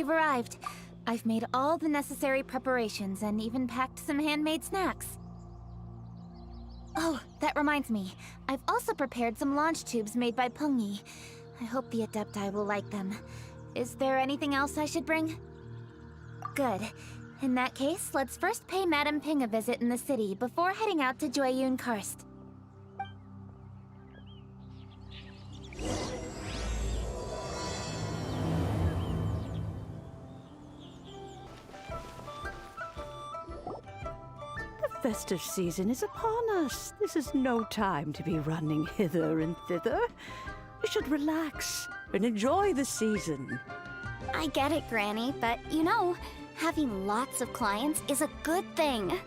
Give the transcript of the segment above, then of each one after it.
you've arrived. I've made all the necessary preparations and even packed some handmade snacks. Oh, that reminds me. I've also prepared some launch tubes made by Pungi. I hope the Adepti will like them. Is there anything else I should bring? Good. In that case, let's first pay Madame Ping a visit in the city before heading out to Jueyun Karst. The festive season is upon us. This is no time to be running hither and thither. You should relax and enjoy the season. I get it, Granny, but you know, having lots of clients is a good thing.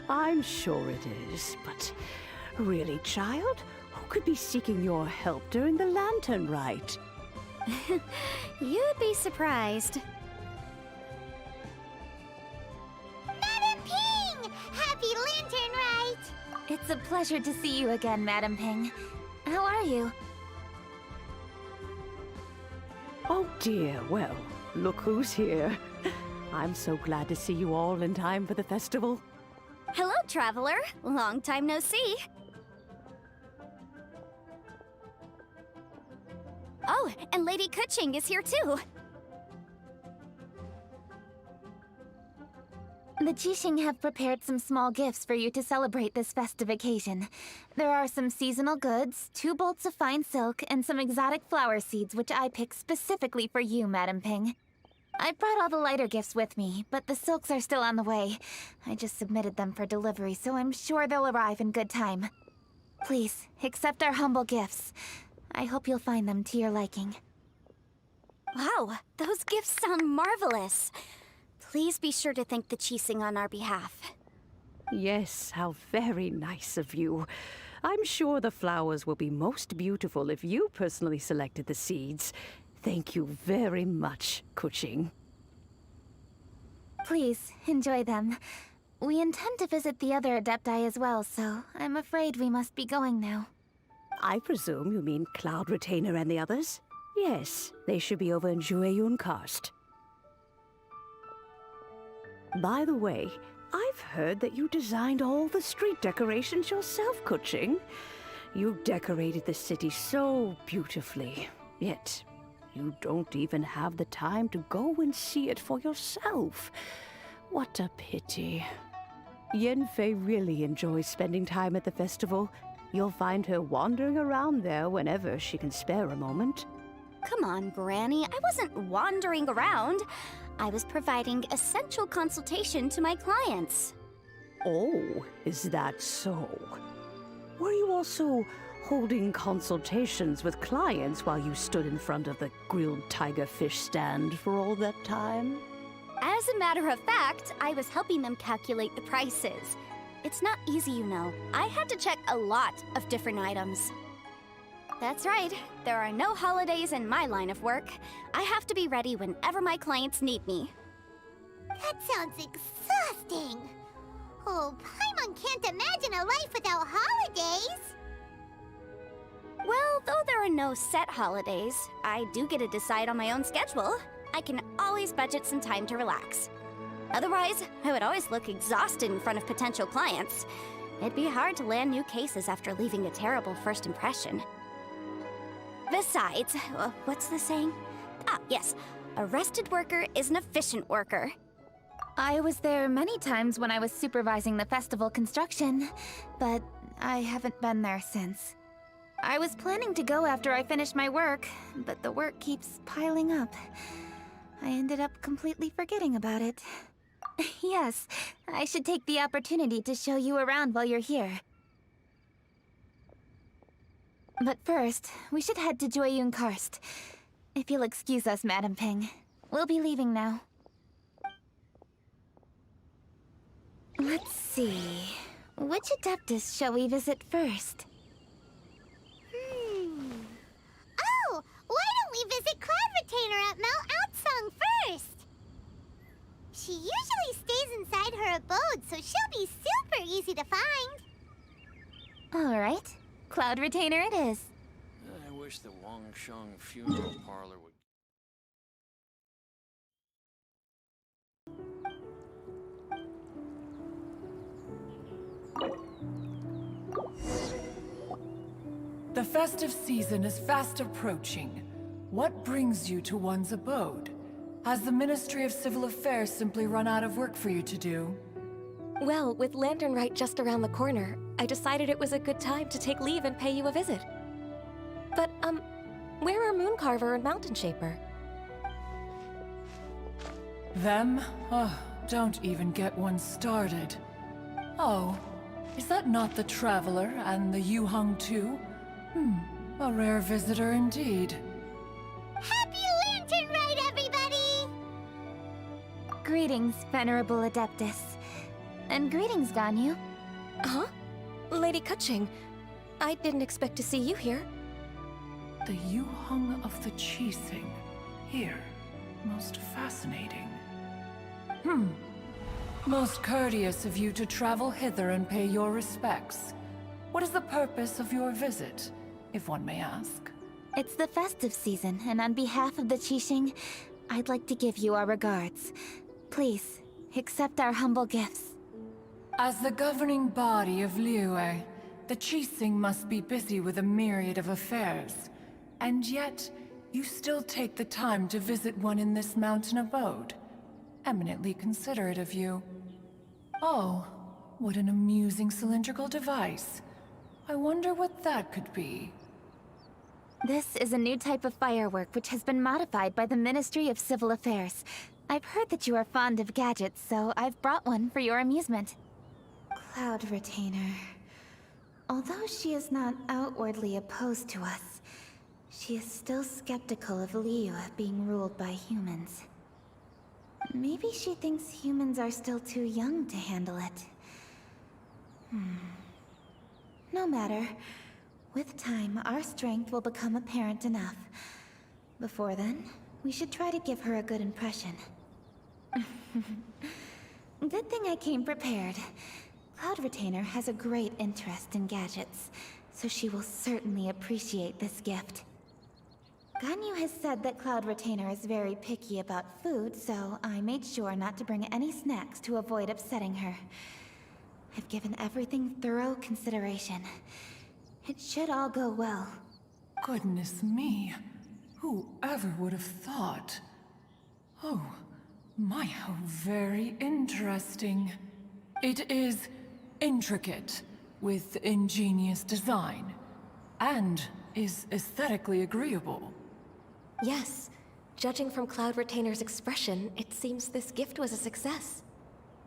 I'm sure it is, but really, child? Who could be seeking your help during the Lantern Rite? You'd be surprised. Madam Ping! Happy Lantern Rite! It's a pleasure to see you again, Madame Ping. How are you? Oh dear, well, look who's here. I'm so glad to see you all in time for the festival. Hello, traveler. Long time no see. Oh, and Lady Kuching is here too. The Qixing have prepared some small gifts for you to celebrate this festive occasion. There are some seasonal goods, 2 bolts of fine silk, and some exotic flower seeds which I picked specifically for you, Madame Ping. I brought all the lighter gifts with me, but the silks are still on the way. I just submitted them for delivery, so I'm sure they'll arrive in good time. Please, accept our humble gifts. I hope you'll find them to your liking. Wow, those gifts sound marvelous. Please be sure to thank the Qixing on our behalf. Yes, how very nice of you. I'm sure the flowers will be most beautiful if you personally selected the seeds. Thank you very much, Kuching. Please, enjoy them. We intend to visit the other Adepti as well, so I'm afraid we must be going now. I presume you mean Cloud Retainer and the others? Yes, they should be over in Jueyun Karst. By the way, I've heard that you designed all the street decorations yourself, Kuching. You decorated the city so beautifully, yet you don't even have the time to go and see it for yourself. What a pity. Yanfei really enjoys spending time at the festival. You'll find her wandering around there whenever she can spare a moment. Come on, Granny. I wasn't wandering around. I was providing essential consultation to my clients. Oh, is that so? Were you also holding consultations with clients while you stood in front of the grilled tiger fish stand for all that time? As a matter of fact, I was helping them calculate the prices. It's not easy, you know. I had to check a lot of different items. That's right. There are no holidays in my line of work. I have to be ready whenever my clients need me. That sounds exhausting. Oh, Paimon can't imagine a life without holidays. Well, though there are no set holidays, I do get to decide on my own schedule. I can always budget some time to relax. Otherwise, I would always look exhausted in front of potential clients. It'd be hard to land new cases after leaving a terrible first impression. Besides, what's the saying? Ah, yes. A rested worker is an efficient worker. I was there many times when I was supervising the festival construction, but I haven't been there since. I was planning to go after I finished my work, but the work keeps piling up. I ended up completely forgetting about it. Yes, I should take the opportunity to show you around while you're here. But first, we should head to Jueyun Karst. If you'll excuse us, Madame Ping. We'll be leaving now. Let's see... which Adeptus shall we visit first? Oh, why don't we visit Cloud Retainer at Mount Outsong first? She usually stays inside her abode, so she'll be super easy to find. All right. Cloud Retainer it is. I wish the Wangsheng funeral parlor would The festive season is fast approaching. What brings you to one's abode? Has the Ministry of Civil Affairs simply run out of work for you to do? Well, with Lantern Rite just around the corner, I decided it was a good time to take leave and pay you a visit. But, where are Mooncarver and Mountain Shaper? Them? Oh, don't even get one started. Oh, is that not the Traveler and the Yuhung too? A rare visitor indeed. Happy Lantern Rite, everybody! Greetings, Venerable Adeptus. And greetings, Ganyu. Huh? Lady Kaching, I didn't expect to see you here. The Yuhung of the Qixing. Here. Most fascinating. Most courteous of you to travel hither and pay your respects. What is the purpose of your visit, if one may ask? It's the festive season, and on behalf of the Qixing, I'd like to give you our regards. Please, accept our humble gifts. As the governing body of Liyue, the Qixing must be busy with a myriad of affairs. And yet, you still take the time to visit one in this mountain abode. Eminently considerate of you. Oh, what an amusing cylindrical device. I wonder what that could be. This is a new type of firework which has been modified by the Ministry of Civil Affairs. I've heard that you are fond of gadgets, so I've brought one for your amusement. Cloud Retainer. Although she is not outwardly opposed to us, she is still skeptical of Liyue being ruled by humans. Maybe she thinks humans are still too young to handle it. No matter. With time, our strength will become apparent enough. Before then, we should try to give her a good impression. Good thing I came prepared. Cloud Retainer has a great interest in gadgets, so she will certainly appreciate this gift. Ganyu has said that Cloud Retainer is very picky about food, so I made sure not to bring any snacks to avoid upsetting her. I've given everything thorough consideration. It should all go well. Goodness me. Whoever would have thought? Oh, my, how very interesting. It is intricate, with ingenious design, and is aesthetically agreeable. Yes. Judging from Cloud Retainer's expression, it seems this gift was a success.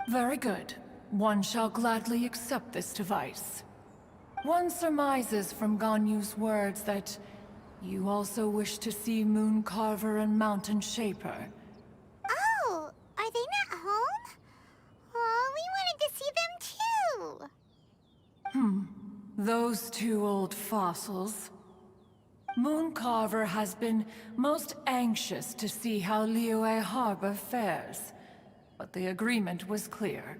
Very good. One shall gladly accept this device. One surmises from Ganyu's words that you also wish to see Mooncarver and Mountain Shaper. Oh, are they not home? Oh, we wanted to see them too. Those two old fossils. Mooncarver has been most anxious to see how Liyue Harbor fares, but the agreement was clear.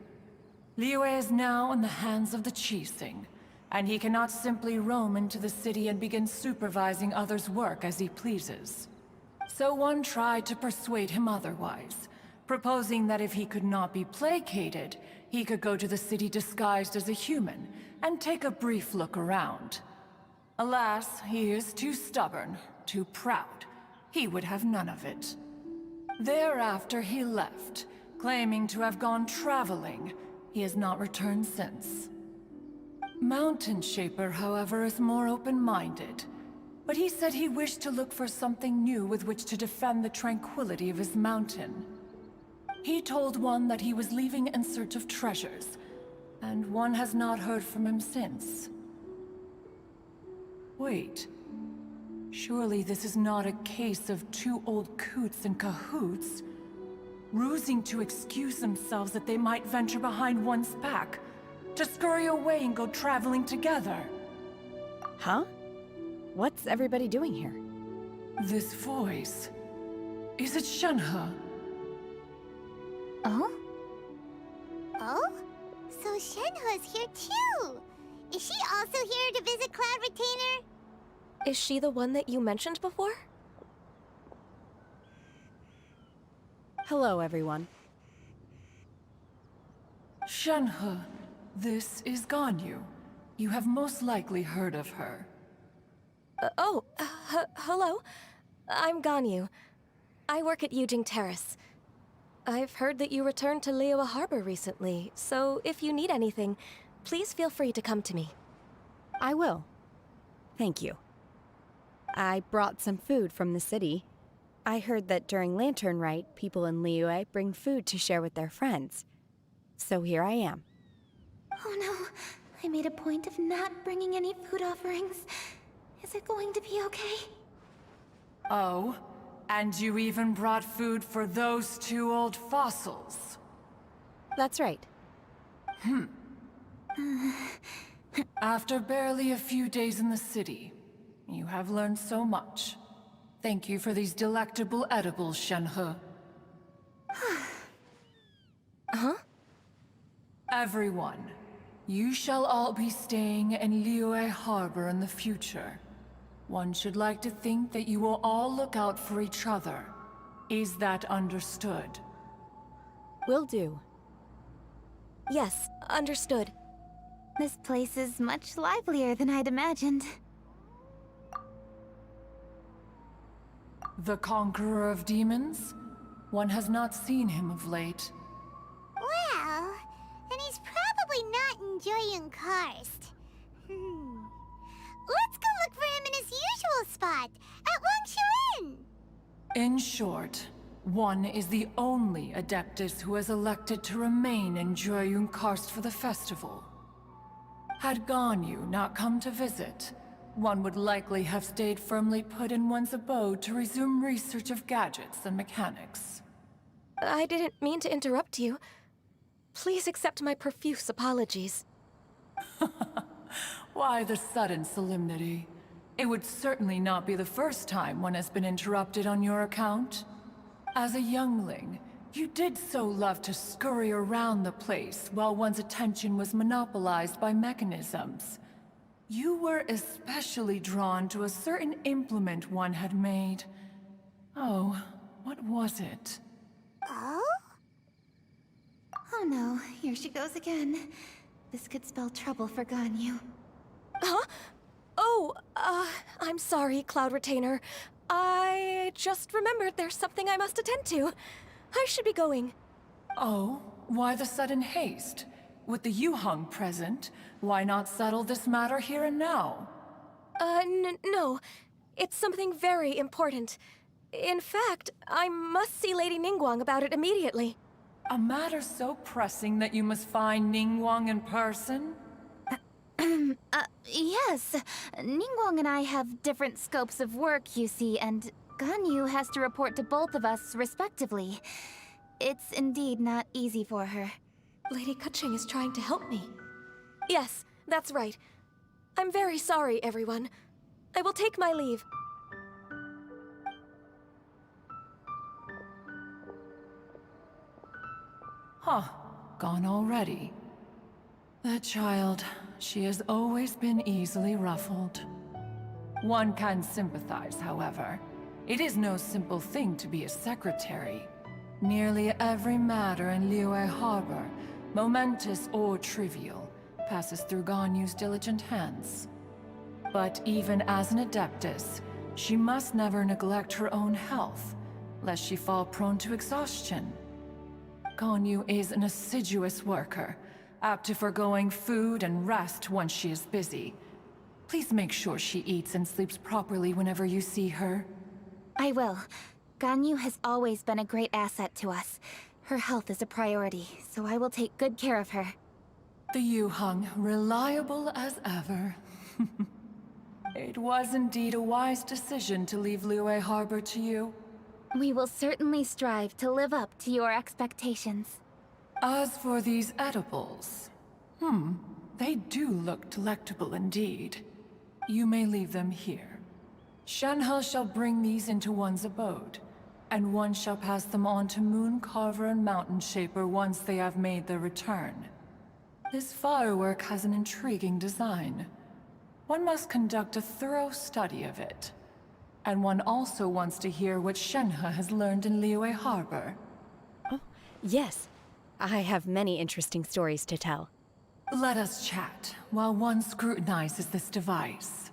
Liyue is now in the hands of the Qixing, and he cannot simply roam into the city and begin supervising others' work as he pleases. So one tried to persuade him otherwise, proposing that if he could not be placated, he could go to the city disguised as a human and take a brief look around. Alas, he is too stubborn, too proud. He would have none of it. Thereafter he left, claiming to have gone traveling. He has not returned since. Mountain Shaper, however, is more open-minded. But he said he wished to look for something new with which to defend the tranquility of his mountain. He told one that he was leaving in search of treasures, and one has not heard from him since. Wait. Surely this is not a case of two old coots in cahoots, rusing to excuse themselves that they might venture behind one's back, to scurry away and go traveling together. Huh? What's everybody doing here? This voice... Is it Shenhe? Oh? Oh? So Shenhe's here too! Is she also here to visit Cloud Retainer? Is she the one that you mentioned before? Hello, everyone. Shenhe, this is Ganyu. You have most likely heard of her. Hello. I'm Ganyu. I work at Yujing Terrace. I've heard that you returned to Liyue Harbor recently, so if you need anything, please feel free to come to me. I will. Thank you. I brought some food from the city. I heard that during Lantern Rite, people in Liyue bring food to share with their friends. So here I am. Oh no, I made a point of not bringing any food offerings. Is it going to be okay? Oh, and you even brought food for those two old fossils. That's right. After barely a few days in the city, you have learned so much. Thank you for these delectable edibles, Shenhe. Huh? Everyone, you shall all be staying in Liyue Harbor in the future. One should like to think that you will all look out for each other. Is that understood? Will do. Yes, understood. This place is much livelier than I'd imagined. The Conqueror of Demons? One has not seen him of late. Well, then he's probably not enjoying Karst. Let's go look for him in his usual spot, at Wangshu Inn! In short, one is the only Adeptus who has elected to remain in Joyun Karst for the festival. Had Ganyu not come to visit, one would likely have stayed firmly put in one's abode to resume research of gadgets and mechanics. I didn't mean to interrupt you. Please accept my profuse apologies. Why the sudden solemnity? It would certainly not be the first time one has been interrupted on your account. As a youngling, you did so love to scurry around the place while one's attention was monopolized by mechanisms. You were especially drawn to a certain implement one had made. Oh, what was it? Oh? Oh no, here she goes again. This could spell trouble for Ganyu. Huh? Oh, I'm sorry, Cloud Retainer. I just remembered there's something I must attend to. I should be going. Oh, why the sudden haste? With the Yuheng present, why not settle this matter here and now? No. It's something very important. In fact, I must see Lady Ningguang about it immediately. A matter so pressing that you must find Ningguang in person? Yes. Ningguang and I have different scopes of work, you see, and Ganyu has to report to both of us respectively. It's indeed not easy for her. Lady Keqing is trying to help me. Yes, that's right. I'm very sorry, everyone. I will take my leave. Huh, gone already. That child, she has always been easily ruffled. One can sympathize, however. It is no simple thing to be a secretary. Nearly every matter in Liyue Harbor, momentous or trivial, passes through Ganyu's diligent hands. But even as an Adeptus, she must never neglect her own health, lest she fall prone to exhaustion. Ganyu is an assiduous worker, apt to foregoing food and rest once she is busy. Please make sure she eats and sleeps properly whenever you see her. I will. Ganyu has always been a great asset to us. Her health is a priority, so I will take good care of her. The Yuheng, reliable as ever. It was indeed a wise decision to leave Liyue Harbor to you. We will certainly strive to live up to your expectations. As for these edibles, they do look delectable indeed. You may leave them here. Shenhe shall bring these into one's abode, and one shall pass them on to Mooncarver and Mountain Shaper once they have made their return. This firework has an intriguing design. One must conduct a thorough study of it. And one also wants to hear what Shenhe has learned in Liyue Harbor. Oh, yes. I have many interesting stories to tell. Let us chat while one scrutinizes this device.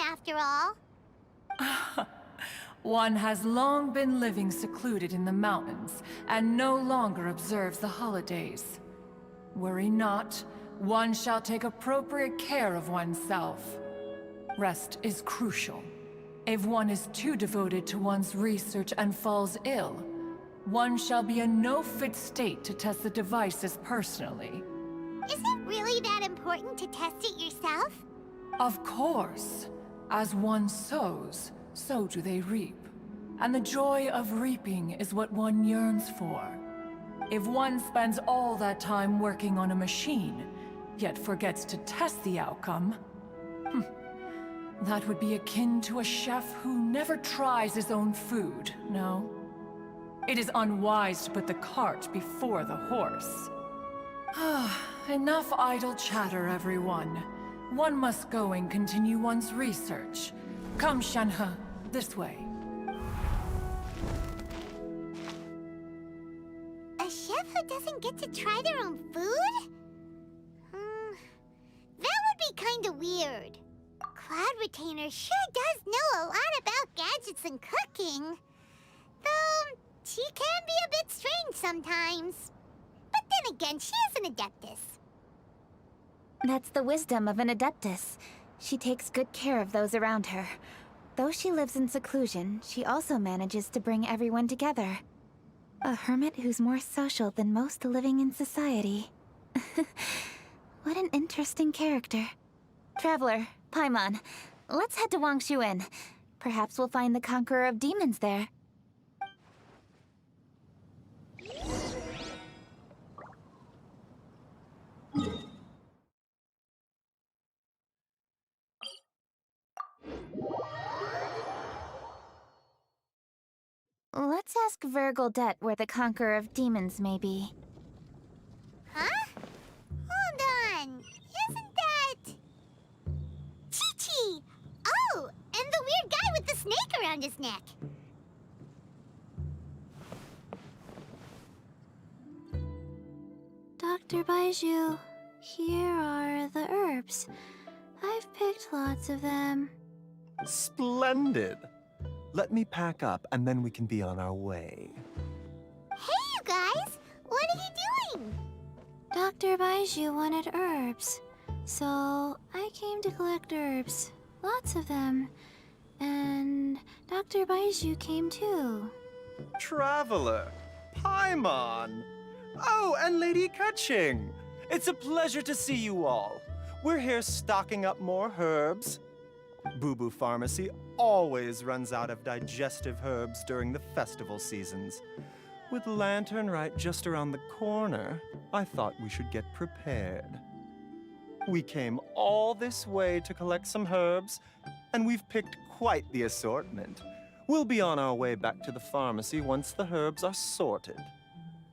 after all. One has long been living secluded in the mountains, and no longer observes the holidays. Worry not, one shall take appropriate care of oneself. Rest is crucial. If one is too devoted to one's research and falls ill, one shall be in no fit state to test the devices personally. Is it really that important to test it yourself? Of course. As one sows, so do they reap. And the joy of reaping is what one yearns for. If one spends all that time working on a machine, yet forgets to test the outcome, that would be akin to a chef who never tries his own food, no? It is unwise to put the cart before the horse. Enough idle chatter, everyone. One must go and continue one's research. Come, Shenhe, this way. A chef who doesn't get to try their own food? That would be kinda weird. Cloud Retainer sure does know a lot about gadgets and cooking. Though, she can be a bit strange sometimes. But then again, she is an Adeptus. That's the wisdom of an Adeptus. She takes good care of those around her. Though she lives in seclusion, she also manages to bring everyone together. A hermit who's more social than most living in society. What an interesting character. Traveler, Paimon, let's head to Wangshuin. Perhaps we'll find the Conqueror of Demons there. Let's ask Vergildet where the Conqueror of Demons may be. Huh? Hold on. Isn't that... Chi-Chi! Oh, and the weird guy with the snake around his neck. Dr. Baiju, here are the herbs. I've picked lots of them. Splendid! Let me pack up, and then we can be on our way. Hey, you guys! What are you doing? Dr. Baiju wanted herbs, so I came to collect herbs. Lots of them. And Dr. Baiju came too. Traveler! Paimon! Oh, and Lady Kaching! It's a pleasure to see you all. We're here stocking up more herbs. Boo Boo Pharmacy always runs out of digestive herbs during the festival seasons. With Lantern Rite just around the corner, I thought we should get prepared. We came all this way to collect some herbs, and we've picked quite the assortment. We'll be on our way back to the pharmacy once the herbs are sorted.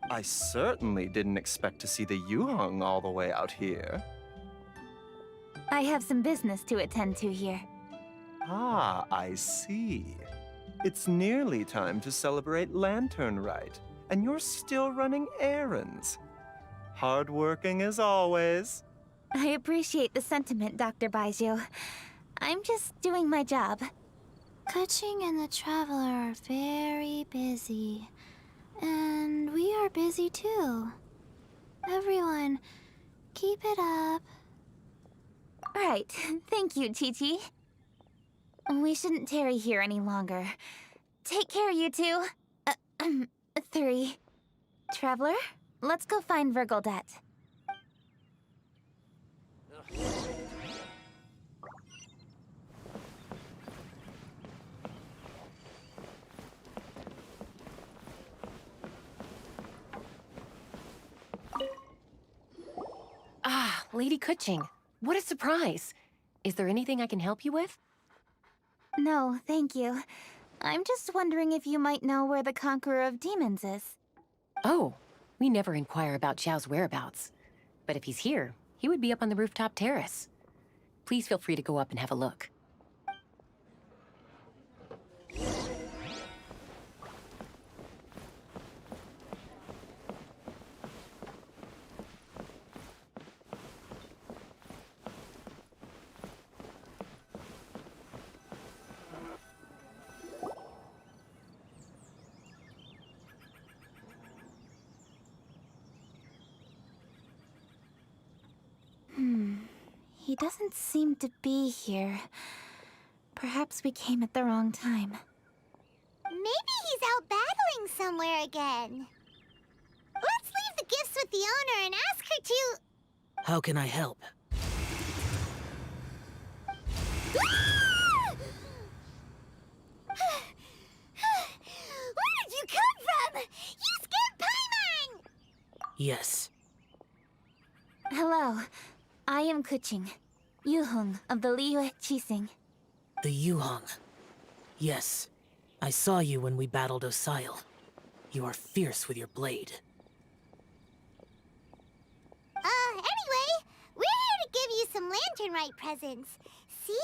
I certainly didn't expect to see the Yuheng all the way out here. I have some business to attend to here. Ah, I see. It's nearly time to celebrate Lantern Rite, and you're still running errands. Hardworking as always. I appreciate the sentiment, Dr. Baiju. I'm just doing my job. Kaching and the Traveler are very busy. And we are busy too. Everyone, keep it up. Right. Thank you, Chi-Chi. We shouldn't tarry here any longer. Take care, you two. 3. Traveler, let's go find Vergildet. Ah, Lady Kaching. What a surprise. Is there anything I can help you with? No, thank you. I'm just wondering if you might know where the Conqueror of Demons is. Oh, we never inquire about Xiao's whereabouts. But if he's here, he would be up on the rooftop terrace. Please feel free to go up and have a look. He doesn't seem to be here. Perhaps we came at the wrong time. Maybe he's out battling somewhere again. Let's leave the gifts with the owner and ask her to... How can I help? Where did you come from? You scared Paimon! Yes. Hello. I am Kuching, Yuhong of the Liyue Chising. The Yuhong. Yes. I saw you when we battled Osile. You are fierce with your blade. Anyway, we're here to give you some Lantern Rite presents. See?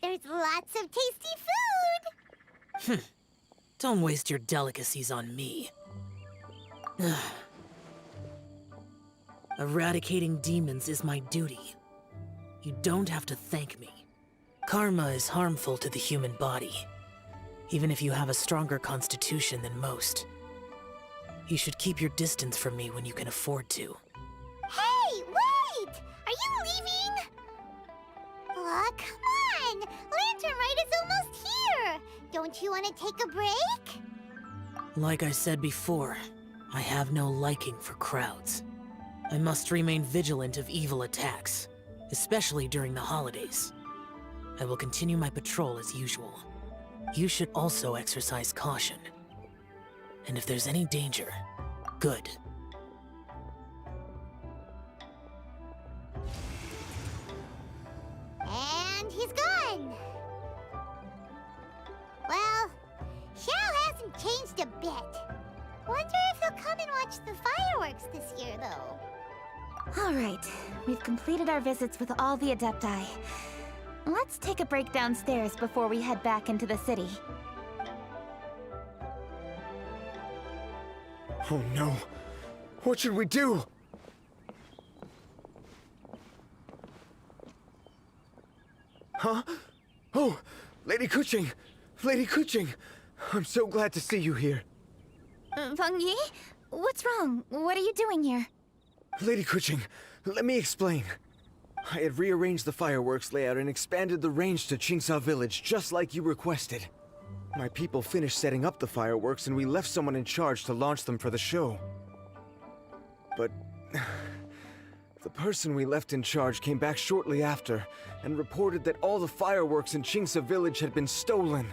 There's lots of tasty food! Don't waste your delicacies on me. Eradicating demons is my duty. You don't have to thank me. Karma is harmful to the human body, even if you have a stronger constitution than most. You should keep your distance from me when you can afford to. Hey, wait! Are you leaving? Aw, come on! Lantern Rite is almost here! Don't you want to take a break? Like I said before, I have no liking for crowds. I must remain vigilant of evil attacks, especially during the holidays. I will continue my patrol as usual. You should also exercise caution. And if there's any danger, good. And he's gone! Well, Xiao hasn't changed a bit. Wonder if he'll come and watch the fireworks this year, though. Alright, we've completed our visits with all the Adepti. Let's take a break downstairs before we head back into the city. Oh no. What should we do? Huh? Oh, Lady Kuching! Lady Kuching! I'm so glad to see you here. Feng Yi? What's wrong? What are you doing here? Lady Kuching, let me explain. I had rearranged the fireworks layout and expanded the range to Qingsa Village, just like you requested. My people finished setting up the fireworks and we left someone in charge to launch them for the show. But... the person we left in charge came back shortly after and reported that all the fireworks in Qingsa Village had been stolen.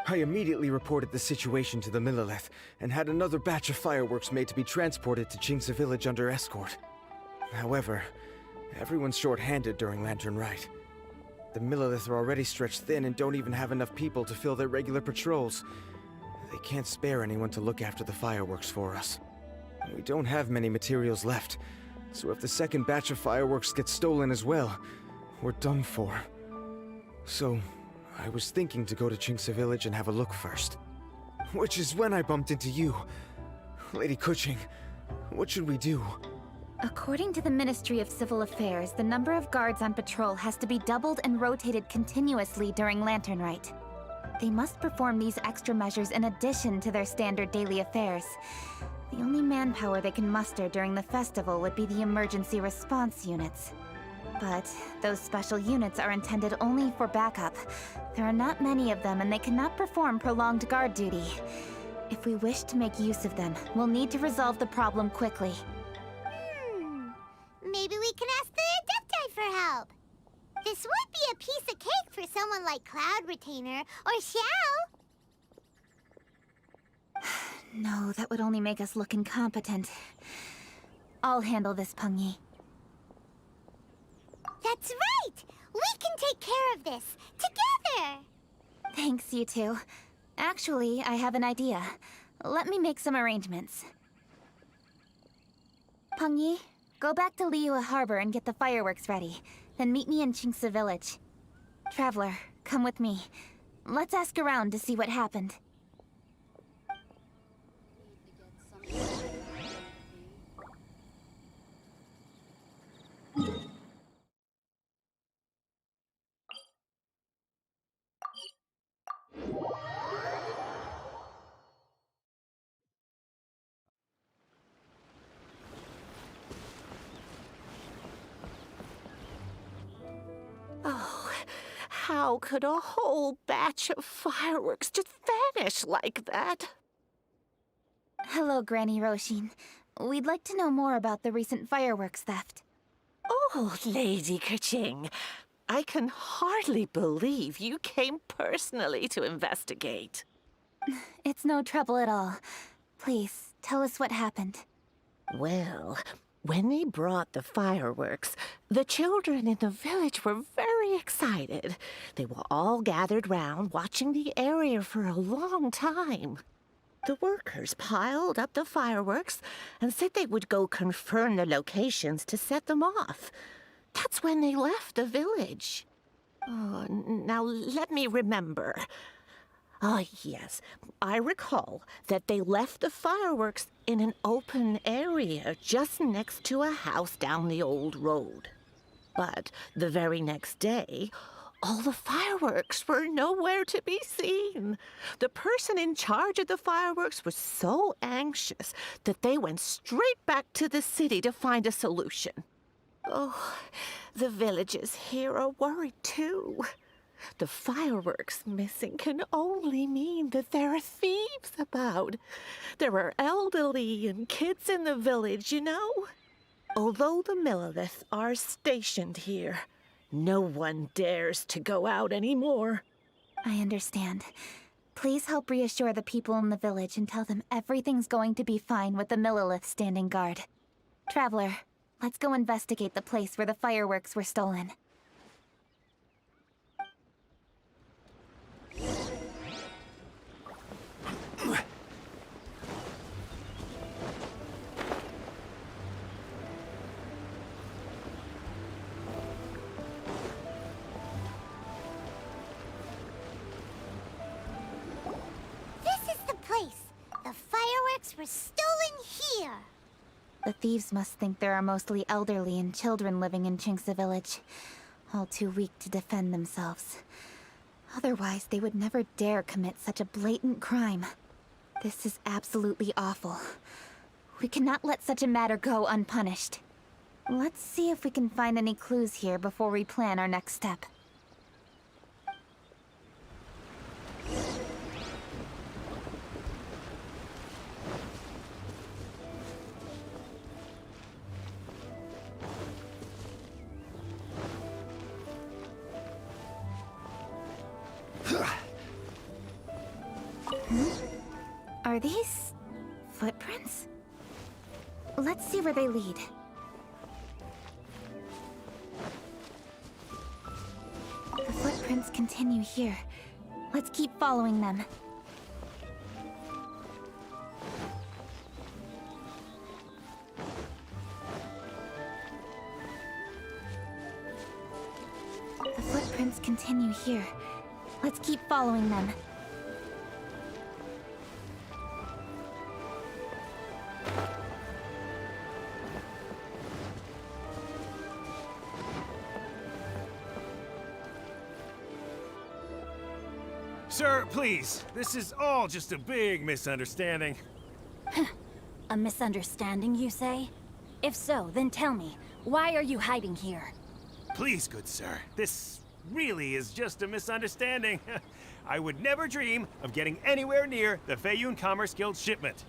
I immediately reported the situation to the Millelith and had another batch of fireworks made to be transported to Qingsa Village under escort. However, everyone's short-handed during Lantern Rite. The Millelith are already stretched thin and don't even have enough people to fill their regular patrols. They can't spare anyone to look after the fireworks for us. We don't have many materials left, so if the second batch of fireworks gets stolen as well, we're done for. So, I was thinking to go to Qingsa Village and have a look first. Which is when I bumped into you. Lady Kuching, what should we do? According to the Ministry of Civil Affairs, the number of guards on patrol has to be doubled and rotated continuously during Lantern Rite. They must perform these extra measures in addition to their standard daily affairs. The only manpower they can muster during the festival would be the emergency response units. But those special units are intended only for backup. There are not many of them and they cannot perform prolonged guard duty. If we wish to make use of them, we'll need to resolve the problem quickly. Maybe we can ask the Adepti for help. This would be a piece of cake for someone like Cloud Retainer or Xiao. No, that would only make us look incompetent. I'll handle this, Peng Yi. That's right! We can take care of this, together! Thanks, you two. Actually, I have an idea. Let me make some arrangements. Peng Yi, go back to Liyue Harbor and get the fireworks ready. Then meet me in Qingsa Village. Traveler, come with me. Let's ask around to see what happened. How could a whole batch of fireworks just vanish like that? Hello, Granny Roshin. We'd like to know more about the recent fireworks theft. Oh, Lady Kaching, I can hardly believe you came personally to investigate. It's no trouble at all. Please, tell us what happened. Well, when they brought the fireworks, the children in the village were very excited. They were all gathered round, watching the area for a long time. The workers piled up the fireworks and said they would go confirm the locations to set them off. That's when they left the village. Oh, now let me remember. Ah, yes, I recall that they left the fireworks in an open area just next to a house down the old road. But the very next day, all the fireworks were nowhere to be seen. The person in charge of the fireworks was so anxious that they went straight back to the city to find a solution. Oh, the villagers here are worried too. The fireworks missing can only mean that there are thieves about. There are elderly and kids in the village, you know. Although the Millilith are stationed here, no one dares to go out anymore. I understand. Please help reassure the people in the village and tell them everything's going to be fine with the Millilith standing guard. Traveler, let's go investigate the place where the fireworks were stolen. The fireworks were stolen here. The thieves must think there are mostly elderly and children living in Chinxa village, all too weak to defend themselves. Otherwise, they would never dare commit such a blatant crime. This is absolutely awful. We cannot let such a matter go unpunished. Let's see if we can find any clues here before we plan our next step. Are these footprints? Let's see where they lead. The footprints continue here. Let's keep following them. The footprints continue here. Let's keep following them. Sir, please. This is all just a big misunderstanding. A misunderstanding, you say? If so, then tell me, why are you hiding here? Please, good sir. This really is just a misunderstanding. I would never dream of getting anywhere near the Feiyun Commerce Guild shipment.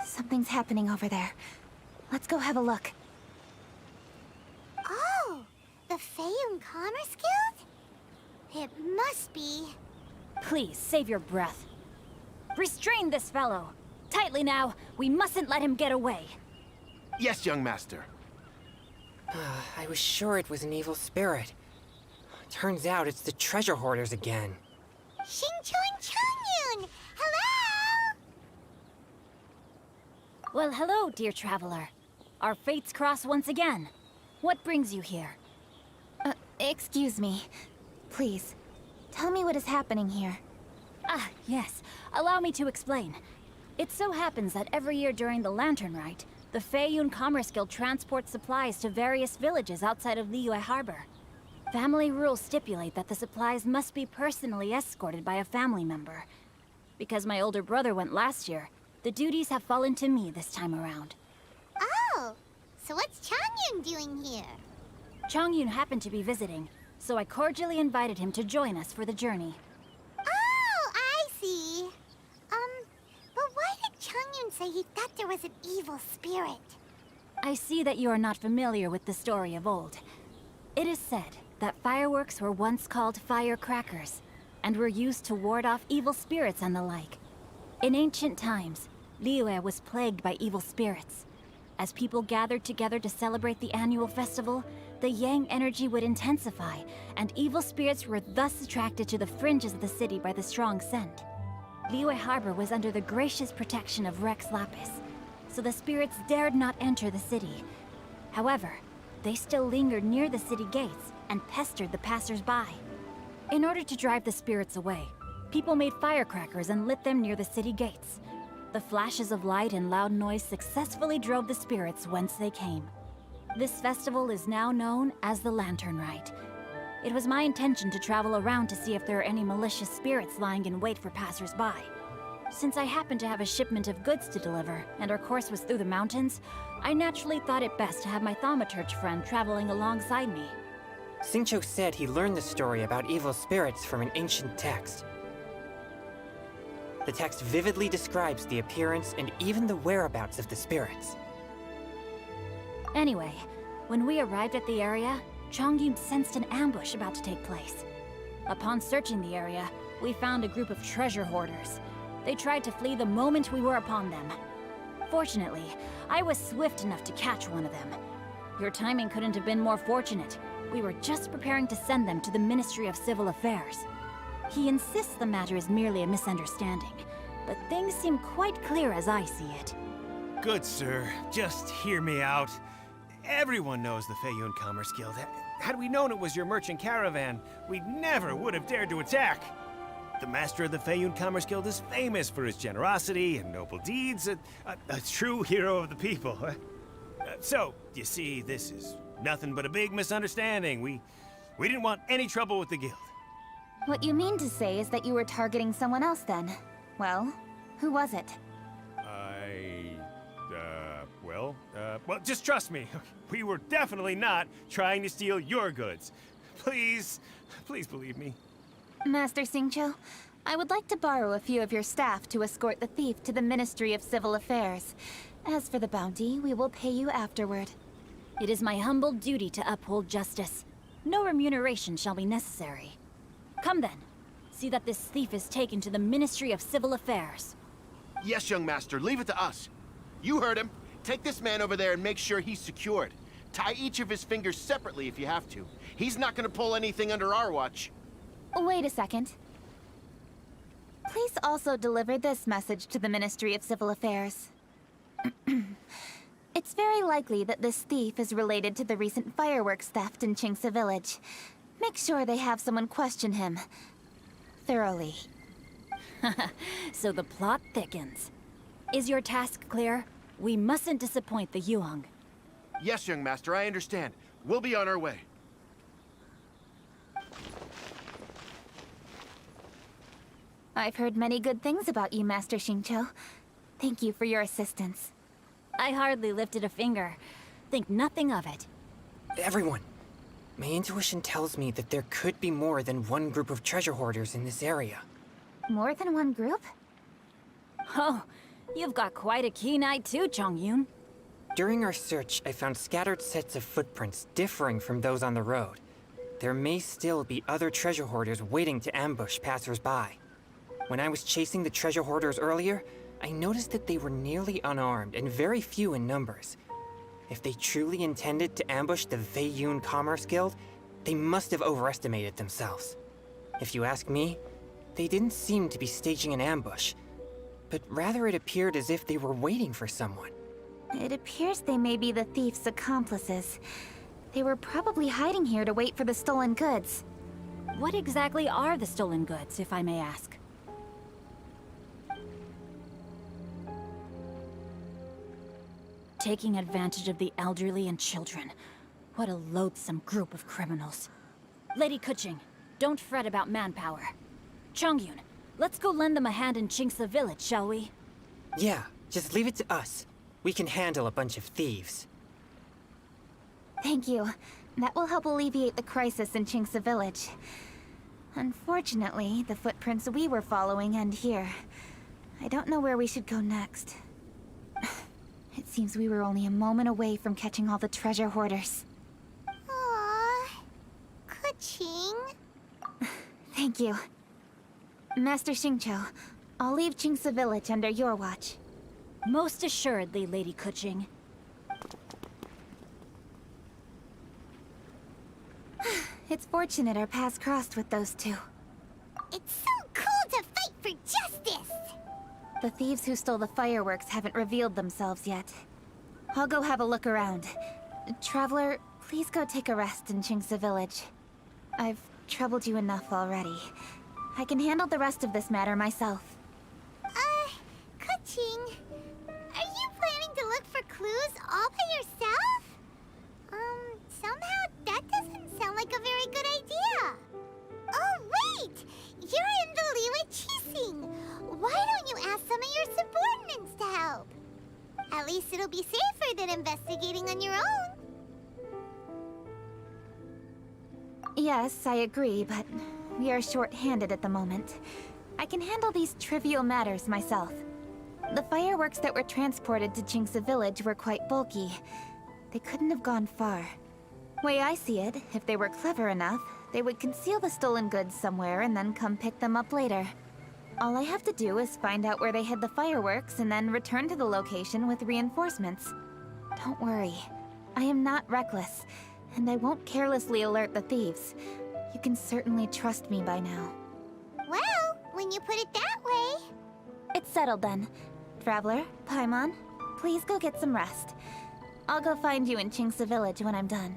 Something's happening over there. Let's go have a look. Oh, the Feiyun Commerce Guild? It must be. Please, save your breath. Restrain this fellow. Tightly now. We mustn't let him get away. Yes, young master. I was sure it was an evil spirit. Turns out it's the treasure hoarders again. Xingqiang Changyun! Hello! Well, hello, dear traveler. Our fates cross once again. What brings you here? Excuse me. Please, tell me what is happening here. Ah, yes. Allow me to explain. It so happens that every year during the Lantern Rite, the Feiyun Commerce Guild transports supplies to various villages outside of Liyue Harbor. Family rules stipulate that the supplies must be personally escorted by a family member. Because my older brother went last year, the duties have fallen to me this time around. Oh, so what's Changyun doing here? Chongyun happened to be visiting, so I cordially invited him to join us for the journey. Oh, I see. But why did Chongyun say he thought there was an evil spirit? I see that you are not familiar with the story of old. It is said that fireworks were once called firecrackers, and were used to ward off evil spirits and the like. In ancient times, Liyue was plagued by evil spirits. As people gathered together to celebrate the annual festival, the yang energy would intensify, and evil spirits were thus attracted to the fringes of the city by the strong scent. Liyue Harbor was under the gracious protection of Rex Lapis, so the spirits dared not enter the city. However, they still lingered near the city gates and pestered the passers-by. In order to drive the spirits away, people made firecrackers and lit them near the city gates. The flashes of light and loud noise successfully drove the spirits whence they came. This festival is now known as the Lantern Rite. It was my intention to travel around to see if there are any malicious spirits lying in wait for passers-by. Since I happened to have a shipment of goods to deliver, and our course was through the mountains, I naturally thought it best to have my thaumaturge friend traveling alongside me. Xingqiu said he learned the story about evil spirits from an ancient text. The text vividly describes the appearance and even the whereabouts of the spirits. Anyway, when we arrived at the area, Chongyun sensed an ambush about to take place. Upon searching the area, we found a group of treasure hoarders. They tried to flee the moment we were upon them. Fortunately, I was swift enough to catch one of them. Your timing couldn't have been more fortunate. We were just preparing to send them to the Ministry of Civil Affairs. He insists the matter is merely a misunderstanding, but things seem quite clear as I see it. Good, sir. Just hear me out. Everyone knows the Feiyun Commerce Guild. Had we known it was your merchant caravan, we never would have dared to attack. The master of the Feiyun Commerce Guild is famous for his generosity and noble deeds, a true hero of the people. So, you see, this is nothing but a big misunderstanding. We didn't want any trouble with the guild. What you mean to say is that you were targeting someone else then? Well, who was it? Well, just trust me. We were definitely not trying to steal your goods. Please believe me. Master Xingqiu, I would like to borrow a few of your staff to escort the thief to the Ministry of Civil Affairs. As for the bounty, we will pay you afterward. It is my humble duty to uphold justice. No remuneration shall be necessary. Come then. See that this thief is taken to the Ministry of Civil Affairs. Yes, young master, leave it to us. You heard him. Take this man over there and make sure he's secured. Tie each of his fingers separately if you have to. He's not gonna pull anything under our watch. Wait a second. Please also deliver this message to the Ministry of Civil Affairs. It's very likely that this thief is related to the recent fireworks theft in Qingce Village. Make sure they have someone question him thoroughly. So the plot thickens. Is your task clear? We mustn't disappoint the Yuang. Yes, young master, I understand. We'll be on our way. I've heard many good things about you, Master Xingqiu. Thank you for your assistance. I hardly lifted a finger. Think nothing of it. Everyone, my intuition tells me that there could be more than one group of treasure hoarders in this area. More than one group? Oh, you've got quite a keen eye too, Chongyun. During our search, I found scattered sets of footprints differing from those on the road. There may still be other treasure hoarders waiting to ambush passers-by. When I was chasing the treasure hoarders earlier, I noticed that they were nearly unarmed and very few in numbers. If they truly intended to ambush the Feiyun Commerce Guild, they must have overestimated themselves. If you ask me, they didn't seem to be staging an ambush, but rather it appeared as if they were waiting for someone. It appears they may be the thief's accomplices. They were probably hiding here to wait for the stolen goods. What exactly are the stolen goods, if I may ask? Taking advantage of the elderly and children. What a loathsome group of criminals. Lady Kuching, don't fret about manpower. Chongyun, let's go lend them a hand in Qingce Village, shall we? Yeah, just leave it to us. We can handle a bunch of thieves. Thank you. That will help alleviate the crisis in Chinksa Village. Unfortunately, the footprints we were following end here. I don't know where we should go next. It seems we were only a moment away from catching all the treasure hoarders. Aww. Kuching. Thank you. Master Xingqiu, I'll leave Chinksa Village under your watch. Most assuredly, Lady Kuching. It's fortunate our paths crossed with those two. It's so cool to fight for justice! The thieves who stole the fireworks haven't revealed themselves yet. I'll go have a look around. Traveler, please go take a rest in Chinksa Village. I've troubled you enough already. I can handle the rest of this matter myself. Kuching, are you planning to look for clues all by yourself? Somehow that doesn't sound like a very good idea. Oh, wait! You're in the Liwa Chising. Why don't you ask some of your subordinates to help? At least it'll be safer than investigating on your own. Yes, I agree, but we are short-handed at the moment. I can handle these trivial matters myself. The fireworks that were transported to Chinksa Village were quite bulky. They couldn't have gone far. Way I see it, if they were clever enough, they would conceal the stolen goods somewhere and then come pick them up later. All I have to do is find out where they hid the fireworks and then return to the location with reinforcements. Don't worry. I am not reckless, and I won't carelessly alert the thieves. You can certainly trust me by now. Well, when you put it that way... It's settled then. Traveler, Paimon, please go get some rest. I'll go find you in Chinksa Village when I'm done.